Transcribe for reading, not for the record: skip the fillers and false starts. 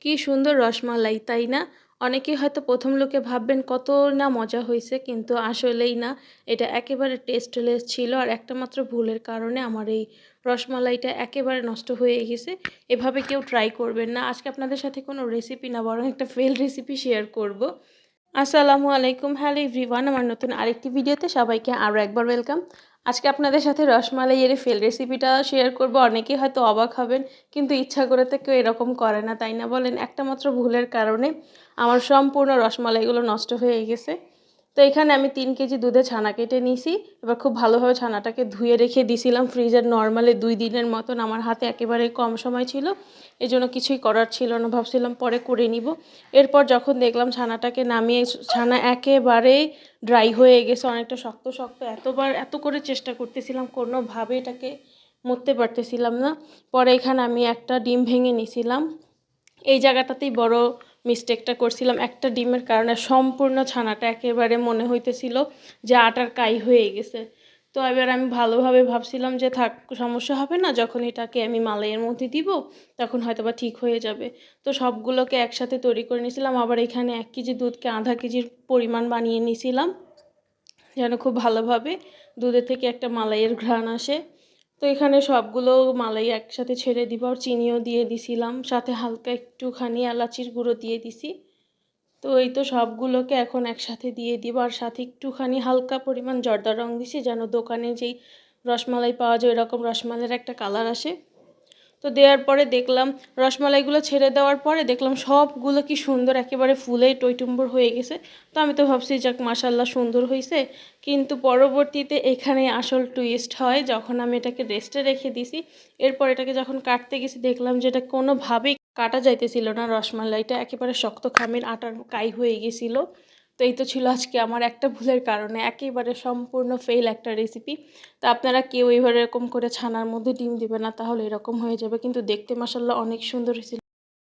কি সুন্দর রসমালাই, তাই না? অনেকেই হয়তো প্রথম লোকে ভাববেন কত না মজা হয়েছে, কিন্তু আসলেই না। এটা একেবারে টেস্টলেস ছিল, আর একটা মাত্র ভুলের কারণে আমার এই রসমালাইটা একেবারে নষ্ট হয়ে গেছে। এভাবে কেউ ট্রাই করবেন না। আজকে আপনাদের সাথে কোনো রেসিপি না, বরং একটা ফেল রেসিপি শেয়ার করব। আসসালামু আলাইকুম, হ্যালো এভরিওয়ান, আমার নতুন আরেকটি ভিডিওতে সবাইকে আরও একবার ওয়েলকাম। আজকে আপনাদের সাথে রসমালাইয়ের ফেল রেসিপিটা শেয়ার করব। অনেকেই হয়তো অবাক হবেন, কিন্তু ইচ্ছা করে তো কেউ এরকম করে না, তাই না বলেন? একটা মাত্র ভুলের কারণে আমার সম্পূর্ণ রসমালাইগুলো নষ্ট হয়ে গেছে। তো এখানে আমি 3 কেজি দুধে ছানা কেটে নিয়েছি। এবার খুব ভালোভাবে ছানাটাকে ধুয়ে রেখে দিয়েছিলাম ফ্রিজের নর্মালি 2 দিনের মতন। আমার হাতে একেবারে কম সময় ছিল, এই জন্য কিছুই করার ছিল না, ভাবছিলাম পরে করে নিব। এরপর যখন দেখলাম ছানাটাকে নামিয়ে, ছানা একেবারে ড্রাই হয়ে গেছে, অনেকটা শক্ত শক্ত। এত করে চেষ্টা করতেছিলাম, কোনোভাবে এটাকে মরতে পারতেছিলাম না। পরে এখানে আমি একটা ডিম ভেঙে নিয়েছিলাম। এই জায়গাটাতেই বড় মিস্টেকটা করছিলাম। একটা ডিমের কারণে সম্পূর্ণ ছানাটা একেবারে মনে হইতেছিল যে আটার কাই হয়ে গেছে। তো এবার আমি ভালোভাবে ভাবছিলাম যে থাক, সমস্যা হবে না, যখন এটাকে আমি মালাইয়ের মধ্যে দিব তখন হয়তো বা ঠিক হয়ে যাবে। তো সবগুলোকে একসাথে তৈরি করে নিয়েছিলাম। আবার এখানে 1 কেজি দুধকে আধা কেজির পরিমাণ বানিয়ে নিয়েছিলাম, যেন খুব ভালোভাবে দুধের থেকে একটা মালাইয়ের ঘ্রাণ আসে। তো এখানে সবগুলো মালাই একসাথে ছেড়ে দিব, আর চিনিও দিয়ে দিছিলাম, সাথে হালকা একটুখানি এলাচির গুঁড়ো দিয়ে দিছি। তো এই তো সবগুলোকে এখন একসাথে দিয়ে দিব, আর সাথে একটুখানি হালকা পরিমাণ জর্দা রং দিছি, যেন দোকানে যেই রসমালাই পাওয়া যায় এরকম রসমালাইয়ের একটা কালার আসে। তো দেওয়ার পরে দেখলাম, রসমালাইগুলো ছেড়ে দেওয়ার পরে দেখলাম সবগুলো কি সুন্দর একেবারে ফুলে টইটুম্বর হয়ে গেছে। তো আমি তো ভাবছি যাক মাশাল্লাহ সুন্দর হয়েছে, কিন্তু পরবর্তীতে এখানে আসল টুইস্ট হয় যখন আমি এটাকে রেস্টে রেখে দিছি। এরপর এটাকে যখন কাটতে গেছি দেখলাম যে এটা কোনোভাবেই কাটা যাইতেছিল না। রসমালাইটা একেবারে শক্ত খামির আটার কাই হয়ে গেছিলো। তো এই তো ছিল আজকে আমার একটা ভুলের কারণে একেবারে সম্পূর্ণ ফেল একটা রেসিপি। তো আপনারা কেউ এইভাবে এরকম করে ছানার মধ্যে ডিম দিবেন না, তাহলে এরকম হয়ে যাবে। কিন্তু দেখতে মাশাআল্লাহ অনেক সুন্দর হয়েছিল।